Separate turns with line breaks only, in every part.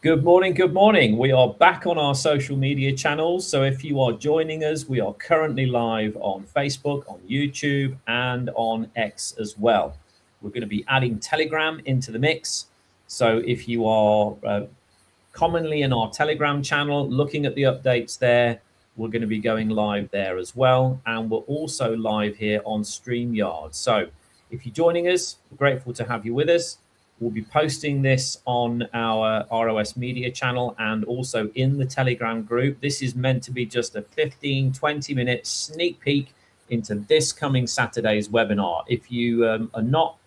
Good morning, good morning. We are back on our social media channels. So if you are joining us, we are currently live on Facebook, on YouTube, and on X as well. We're going to be adding Telegram into the mix. So if you are commonly in our Telegram channel, looking at the updates there, we're going to be going live there as well. And we're also live here on StreamYard. So if you're joining us, we're grateful to have you with us. We'll be posting this on our ROS Media channel and also in the Telegram group. This is meant to be just a 15, 20-minute sneak peek into this coming Saturday's webinar. If you are not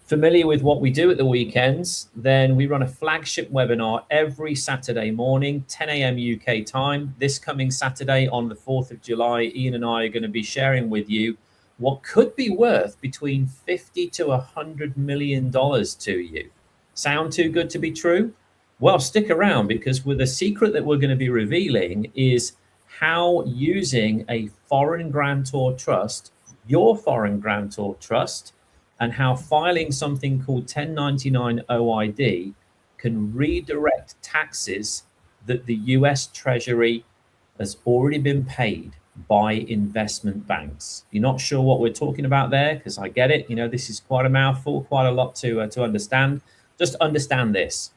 familiar with what we do at the weekends, then we run a flagship webinar every Saturday morning, 10 a.m. UK time. This coming Saturday on the 4th of July, Ian and I are going to be sharing with you what could be worth between $50 to $100 million to you. Sound too good to be true? Well, stick around, because with the secret that we're going to be revealing is how using a foreign grantor trust, your foreign grantor trust, and how filing something called 1099 OID can redirect taxes that the US Treasury has already been paid by investment banks. You're not sure what we're talking about there, because I get it. You know, this is quite a mouthful, quite a lot to understand. Just understand this.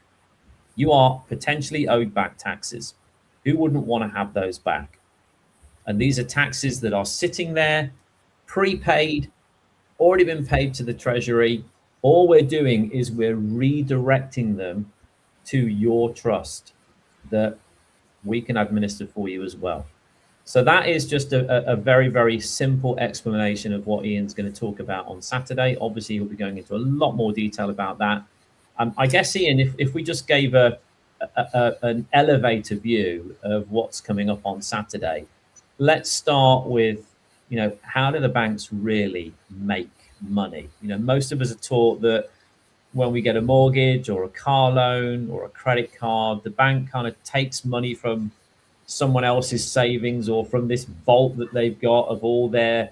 You are potentially owed back taxes. Who wouldn't want to have those back? And these are taxes that are sitting there, prepaid, already been paid to the Treasury. All we're doing is we're redirecting them to your trust that we can administer for you as well. So that is just a very, very simple explanation of what Ian's going to talk about on Saturday. Obviously, he'll be going into a lot more detail about that. I guess, Ian, if we just gave an elevator view of what's coming up on Saturday, let's start with, you know, how do the banks really make money? You know, most of us are taught that when we get a mortgage or a car loan or a credit card, the bank kind of takes money from someone else's savings or from this vault that they've got of all their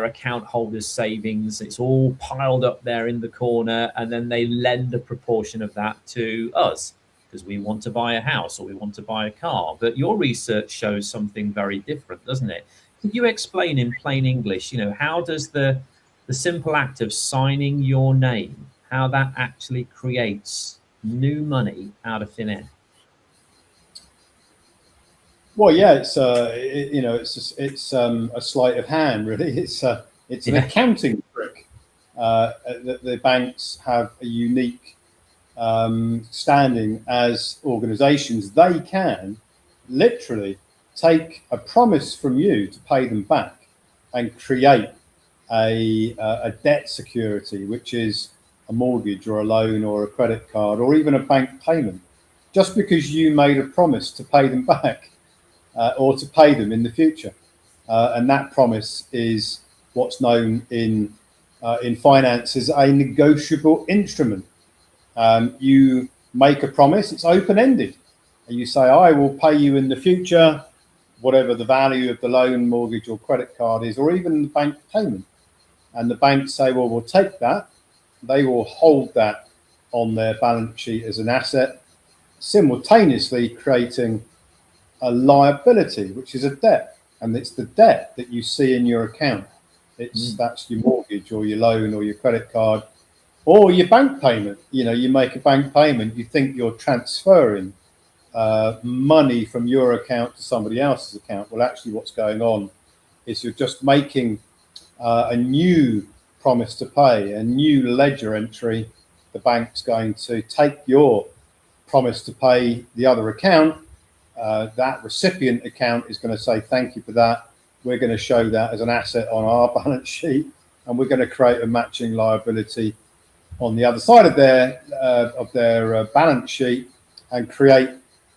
account holders' savings. It's all piled up there in the corner, and then they lend a proportion of that to us because we want to buy a house or we want to buy a car. But your research shows something very different, doesn't it? Could you explain in plain English, you know, how does the simple act of signing your name, how that actually creates new money out of thin air?
Well, yeah, it's a sleight of hand, really. It's an accounting trick. The banks have a unique standing as organisations. They can literally take a promise from you to pay them back and create a debt security, which is a mortgage or a loan or a credit card or even a bank payment, just because you made a promise to pay them back. Or to pay them in the future, and that promise is what's known in finance as a negotiable instrument. You make a promise; it's open-ended, and you say, "I will pay you in the future, whatever the value of the loan, mortgage, or credit card is, or even the bank payment." And the banks say, "Well, we'll take that." They will hold that on their balance sheet as an asset, simultaneously creating a liability, which is a debt, and it's the debt that you see in your account. That's your mortgage or your loan or your credit card or your bank payment. You know, you make a bank payment, you think you're transferring money from your account to somebody else's account. Well, actually what's going on is you're just making a new promise to pay, a new ledger entry. The bank's going to take your promise to pay the other account. That recipient account is going to say, "Thank you for that. We're going to show that as an asset on our balance sheet, and we're going to create a matching liability on the other side of their balance sheet and create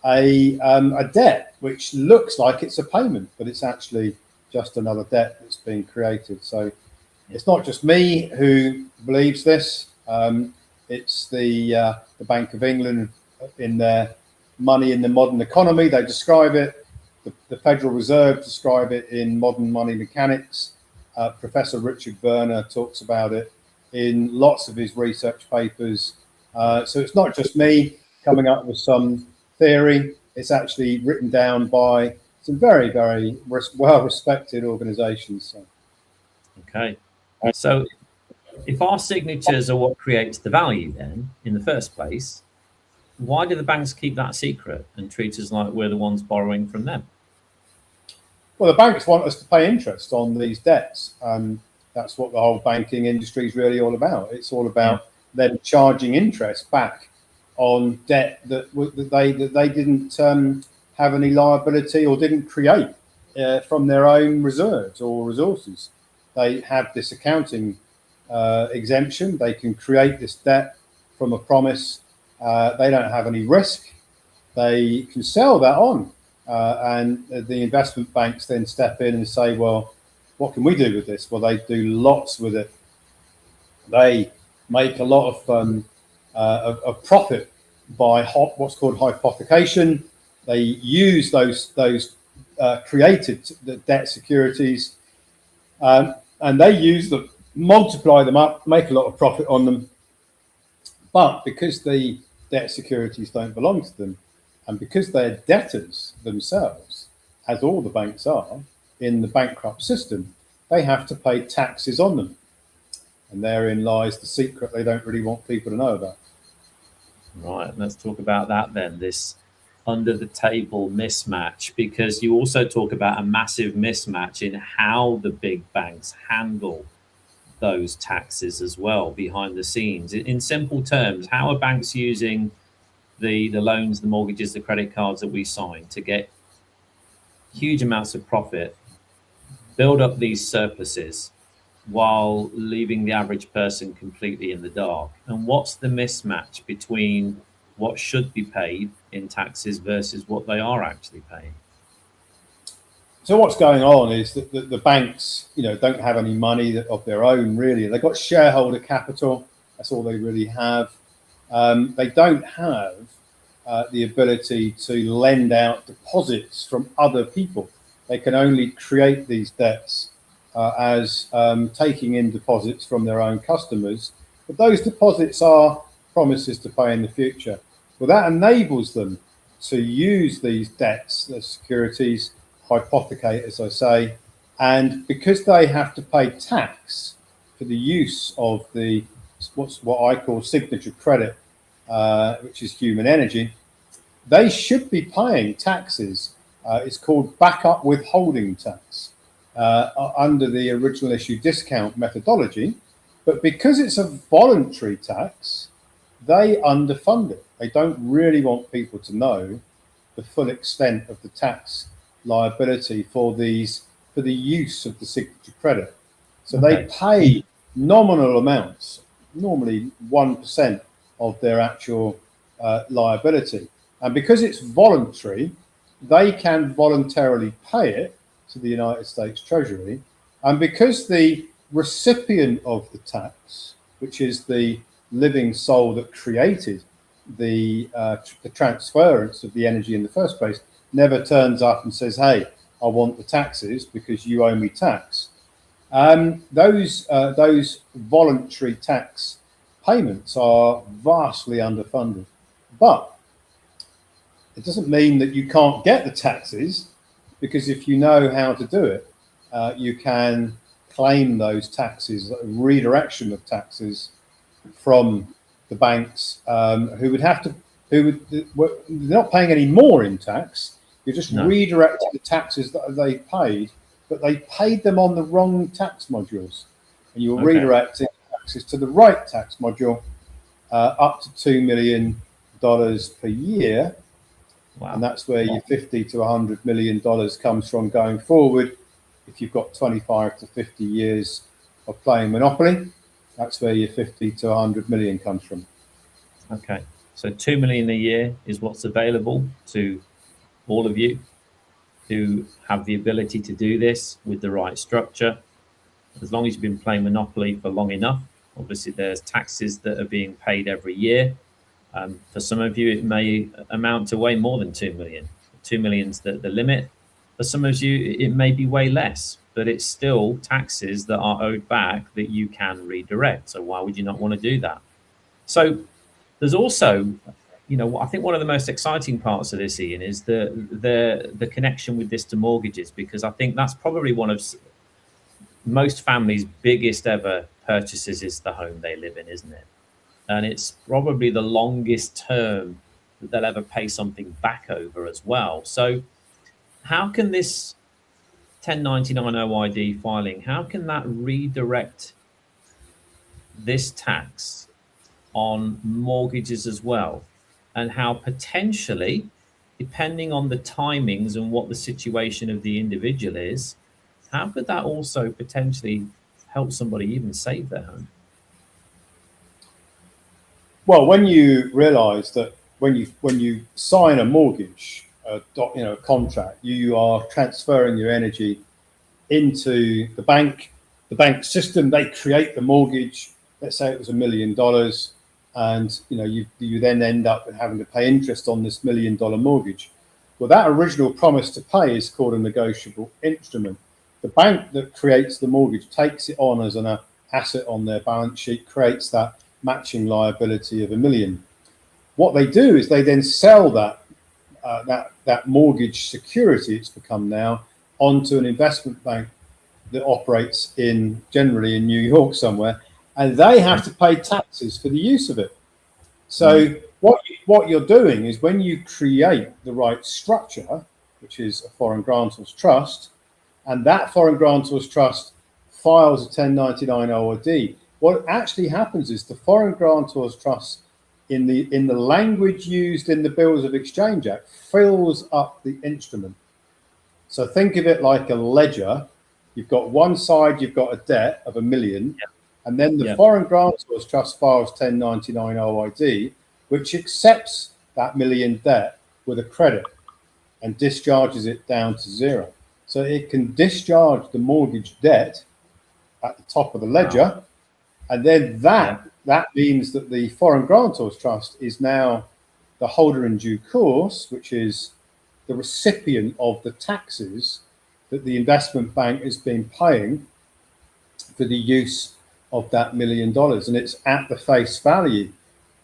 a debt which looks like it's a payment, but it's actually just another debt that's being created." So it's not just me who believes this. It's the Bank of England in their Money in the Modern Economy. They describe it. The Federal Reserve describe it in Modern Money Mechanics. Professor Richard Werner talks about it in lots of his research papers. So it's not just me. coming up with some theory. It's actually written down by some very, very well-respected organizations. So.
Okay. So if our signatures are what creates the value then in the first place, why do the banks keep that secret and treat us like we're the ones borrowing from them?
Well, the banks want us to pay interest on these debts. That's what the whole banking industry is really all about. It's all about them charging interest back on debt that they didn't have any liability or didn't create from their own reserves or resources. They have this accounting exemption. They can create this debt from a promise. They don't have any risk. They can sell that on. And the investment banks then step in and say, well, what can we do with this? Well, they do lots with it. They make a lot of profit by what's called hypothecation. They use those created debt securities, and they use them, multiply them up, make a lot of profit on them. But because the debt securities don't belong to them, and because they're debtors themselves, as all the banks are in the bankrupt system, they have to pay taxes on them. And therein lies the secret they don't really want people to know about.
Right, let's talk about that then, this under the table mismatch, because you also talk about a massive mismatch in how the big banks handle those taxes as well behind the scenes. In simple terms, how are banks using the loans, the mortgages, the credit cards that we sign to get huge amounts of profit, build up these surpluses while leaving the average person completely in the dark? And what's the mismatch between what should be paid in taxes versus what they are actually paying?
So what's going on is that the banks, don't have any money of their own, really. They've got shareholder capital. That's all they really have. They don't have the ability to lend out deposits from other people. They can only create these debts as taking in deposits from their own customers. But those deposits are promises to pay in the future. Well, that enables them to use these debts, the securities, hypothecate, as I say, and because they have to pay tax for the use of what I call signature credit, which is human energy, they should be paying taxes. It's called backup withholding tax under the original issue discount methodology. But because it's a voluntary tax, they underfund it. They don't really want people to know the full extent of the tax liability for the use of the signature credit. So they pay nominal amounts, normally 1% of their actual liability. And because it's voluntary, they can voluntarily pay it to the United States Treasury. And because the recipient of the tax, which is the living soul that created the transference of the energy in the first place, never turns up and says, hey, I want the taxes because you owe me tax. Those voluntary tax payments are vastly underfunded. But it doesn't mean that you can't get the taxes, because if you know how to do it, you can claim those taxes, redirection of taxes from the banks they're not paying any more in tax. You're just redirecting the taxes that they paid, but they paid them on the wrong tax modules. And you're redirecting taxes to the right tax module, up to $2 million per year. Wow. And that's where your $50 to $100 million comes from going forward. If you've got 25 to 50 years of playing Monopoly, that's where your 50 to 100 million comes from.
Okay, so 2 million a year is what's available to all of you who have the ability to do this with the right structure. As long as you've been playing Monopoly for long enough, obviously there's taxes that are being paid every year. For some of you, it may amount to way more than 2 million. 2 million's the limit. For some of you, it may be way less, but it's still taxes that are owed back that you can redirect. So why would you not want to do that? So there's also I think one of the most exciting parts of this, Ian, is the connection with this to mortgages, because I think that's probably one of most families' biggest ever purchases is the home they live in, isn't it? And it's probably the longest term that they'll ever pay something back over as well. So how can this 1099 OID filing, how can that redirect this tax on mortgages as well? And how potentially, depending on the timings and what the situation of the individual is, how could that also potentially help somebody even save their home?
Well, when you realise that when you sign a mortgage, a contract, you are transferring your energy into the bank system. They create the mortgage. Let's say it was $1 million, and you then end up having to pay interest on this $1 million mortgage. Well, that original promise to pay is called a negotiable instrument. The bank that creates the mortgage takes it on as an asset on their balance sheet, creates that matching liability of $1 million. What they do is they then sell that mortgage security, it's become now, onto an investment bank that operates generally in New York somewhere, and they have to pay taxes for the use of it. So what you're doing is, when you create the right structure, which is a foreign grantors trust, and that foreign grantors trust files a 1099 OID, what actually happens is the foreign grantors trust, in the language used in the Bills of Exchange Act, fills up the instrument. So think of it like a ledger. You've got one side, you've got a debt of $1 million, and then the foreign grantors trust files 1099 OID, which accepts that $1 million debt with a credit and discharges it down to zero. So it can discharge the mortgage debt at the top of the ledger, and then that means that the foreign grantors trust is now the holder in due course, which is the recipient of the taxes that the investment bank has been paying for the use of that $1 million. And it's at the face value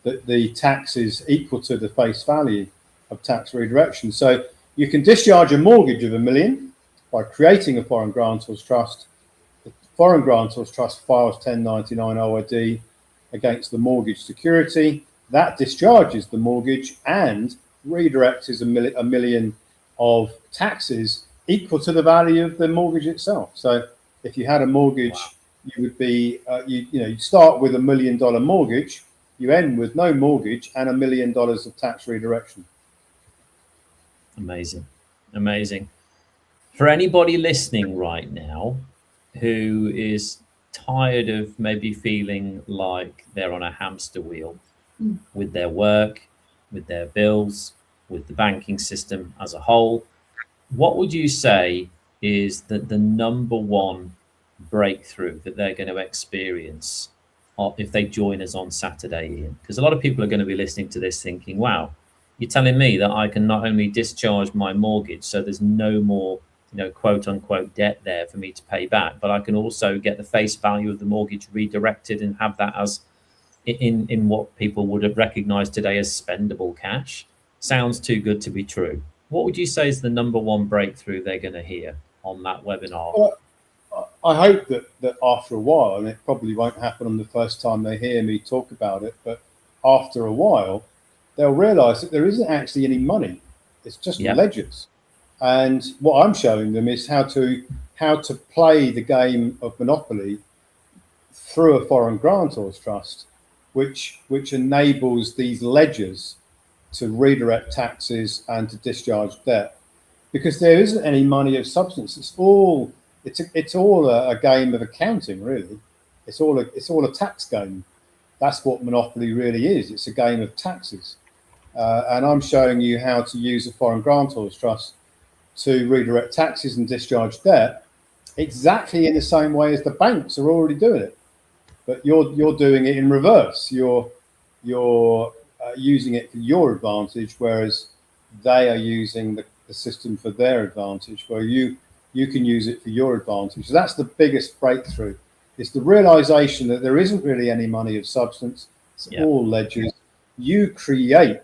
that the tax is equal to the face value of tax redirection. So you can discharge a mortgage of $1 million by creating a foreign grantors trust. The foreign grantors trust files 1099 OID against the mortgage security. That discharges the mortgage and redirects $1 million of taxes equal to the value of the mortgage itself. So if you had a mortgage, you would be, you start with $1 million mortgage, you end with no mortgage and $1 million of tax redirection.
Amazing. Amazing. For anybody listening right now who is tired of maybe feeling like they're on a hamster wheel with their work, with their bills, with the banking system as a whole, what would you say is the number one breakthrough that they're going to experience if they join us on Saturday, Ian? Because a lot of people are going to be listening to this thinking, wow, you're telling me that I can not only discharge my mortgage, so there's no more, quote unquote debt there for me to pay back, but I can also get the face value of the mortgage redirected and have that as in what people would have recognized today as spendable cash. Sounds too good to be true. What would you say is the number one breakthrough they're going to hear on that webinar?
Well, I hope that after a while, and it probably won't happen on the first time they hear me talk about it, but after a while, they'll realize that there isn't actually any money. It's just ledgers. And what I'm showing them is how to play the game of Monopoly through a foreign grantors trust, which enables these ledgers to redirect taxes and to discharge debt, because there isn't any money of substance. It's all a game of accounting, really. It's all a tax game. That's what Monopoly really is. It's a game of taxes. And I'm showing you how to use a foreign grantors trust to redirect taxes and discharge debt exactly in the same way as the banks are already doing it. But you're doing it in reverse. You're using it for your advantage, whereas they are using the system for their advantage, where you can use it for your advantage. So that's the biggest breakthrough. It's the realization that there isn't really any money of substance. It's all ledgers. You create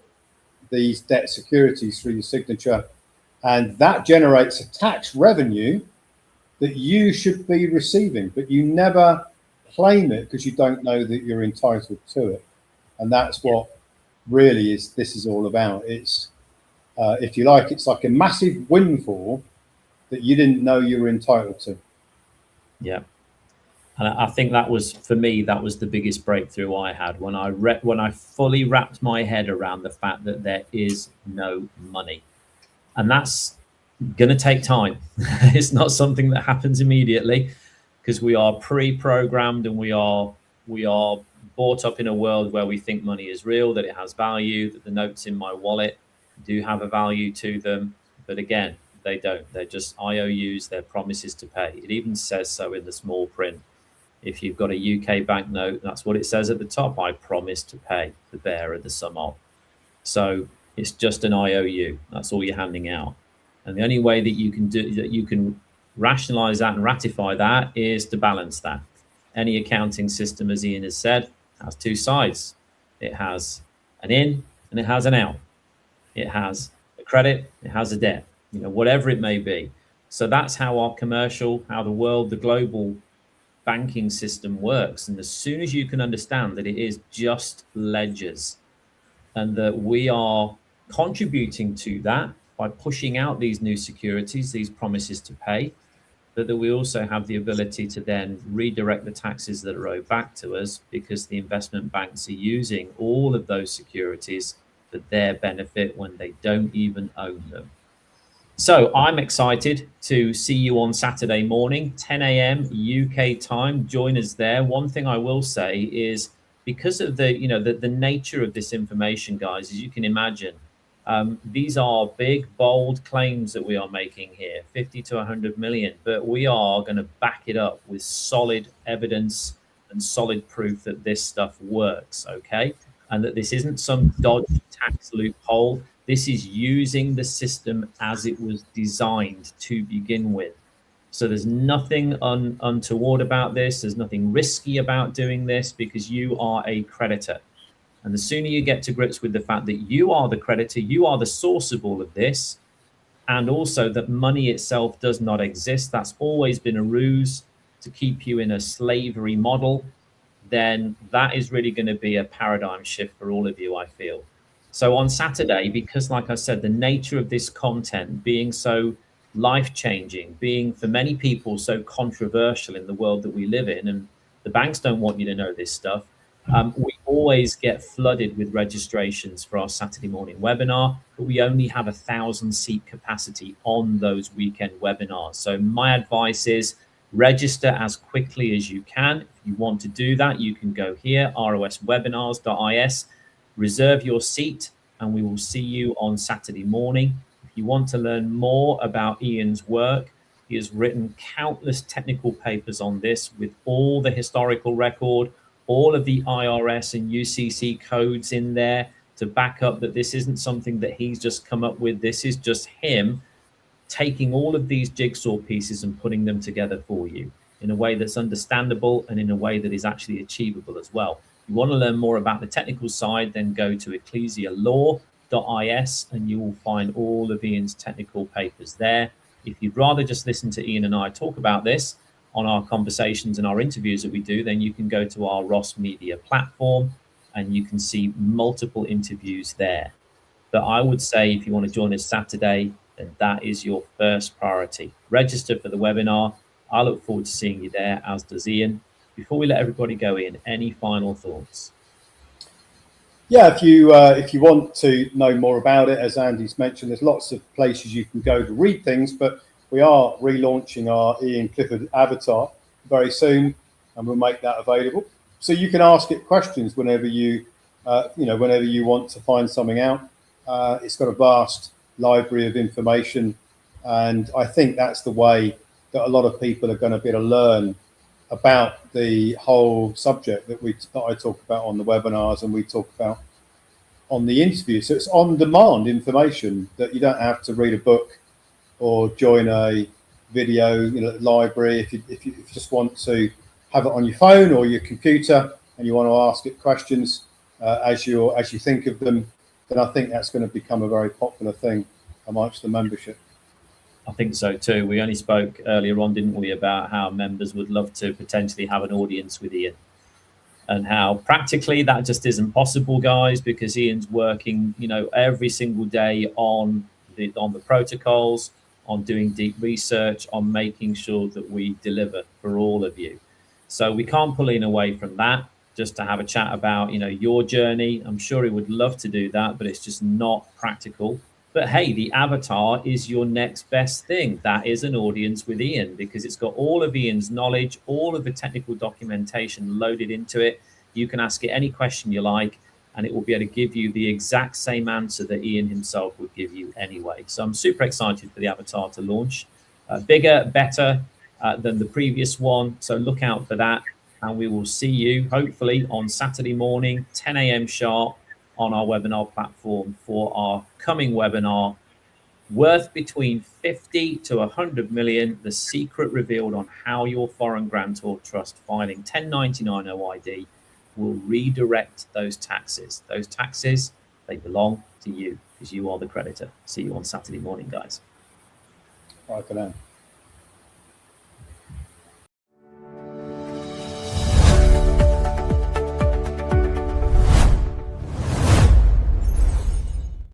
these debt securities through your signature, and that generates a tax revenue that you should be receiving, but you never claim it because you don't know that you're entitled to it. And that's what really this is all about. It's if you like, it's like a massive windfall that you didn't know you were entitled to.
Yeah. And I think that was, for me, that was the biggest breakthrough I had when I fully wrapped my head around the fact that there is no money. And that's going to take time. It's not something that happens immediately, because we are pre-programmed and we are brought up in a world where we think money is real, that it has value, that the notes in my wallet do have a value to them. But again, they don't. They're just IOUs, they're promises to pay. It even says so in the small print. If you've got a UK banknote, that's what it says at the top. I promise to pay the bearer the sum of. So it's just an IOU. That's all you're handing out. And the only way that you can do that, you can rationalize that and ratify that, is to balance that. Any accounting system, as Ian has said, has two sides. It has an in and it has an out. It has a credit, it has a debt, whatever it may be. So that's how our commercial, how the world, the global banking system works. And as soon as you can understand that it is just ledgers, and that we are contributing to that by pushing out these new securities, these promises to pay, but that we also have the ability to then redirect the taxes that are owed back to us, because the investment banks are using all of those securities for their benefit when they don't even own them. So I'm excited to see you on Saturday morning, 10 a.m. UK time. Join us there. One thing I will say is, because of the nature of this information, guys, as you can imagine, these are big, bold claims that we are making here, 50 to 100 million, but we are going to back it up with solid evidence and solid proof that this stuff works, okay? And that this isn't some dodgy tax loophole. This is using the system as it was designed to begin with. So there's nothing untoward about this. There's nothing risky about doing this, because you are a creditor. And the sooner you get to grips with the fact that you are the creditor, you are the source of all of this, and also that money itself does not exist, that's always been a ruse to keep you in a slavery model, then that is really going to be a paradigm shift for all of you, I feel. So on Saturday, because like I said, the nature of this content being so life-changing, being for many people so controversial in the world that we live in, and the banks don't want you to know this stuff, we always get flooded with registrations for our Saturday morning webinar, but we only have 1,000 seat capacity on those weekend webinars. So my advice is register as quickly as you can. If you want to do that, you can go here, roswebinars.is, reserve your seat, and we will see you on Saturday morning. If you want to learn more about Ian's work, he has written countless technical papers on this with all the historical record, all of the IRS and UCC codes in there to back up that this isn't something that he's just come up with. This is just him taking all of these jigsaw pieces and putting them together for you in a way that's understandable and in a way that is actually achievable as well. If you want to learn more about the technical side, then go to ecclesialaw.is and you will find all of Ian's technical papers there. If you'd rather just listen to Ian and I talk about this on our conversations and our interviews that we do, then you can go to our Ross Media platform and you can see multiple interviews there. But I would say if you want to join us Saturday, then that is your first priority. Register for the webinar. I look forward to seeing you there, as does Ian. Before we let everybody go in, any final thoughts?
Yeah, if you want to know more about it, as Andy's mentioned, there's lots of places you can go to read things, but we are relaunching our Ian Clifford avatar very soon, and we'll make that available. So you can ask it questions whenever you want to find something out. It's got a vast library of information, and I think that's the way that a lot of people are going to be able to learn about the whole subject that I talk about on the webinars and we talk about on the interview. So it's on-demand information that you don't have to read a book or join a video library. If you just want to have it on your phone or your computer and you want to ask it questions as you think of them, then I think that's going to become a very popular thing amongst the membership.
I think so too. We only spoke earlier on, didn't we, about how members would love to potentially have an audience with Ian, and how practically that just isn't possible, guys, because Ian's working, every single day on the protocols, on doing deep research, on making sure that we deliver for all of you. So we can't pull Ian away from that just to have a chat about, your journey. I'm sure he would love to do that, but it's just not practical. But hey, the avatar is your next best thing. That is an audience with Ian, because it's got all of Ian's knowledge, all of the technical documentation loaded into it. You can ask it any question you like, and it will be able to give you the exact same answer that Ian himself would give you anyway. So I'm super excited for the avatar to launch. Bigger, better than the previous one. So look out for that. And we will see you hopefully on Saturday morning, 10 a.m. sharp, on our webinar platform for our coming webinar, worth between 50 to 100 million, the secret revealed on how your foreign grantor trust filing 1099 OID will redirect those taxes. Those taxes, they belong to you because you are the creditor. See you on Saturday morning, guys.
Bye for now.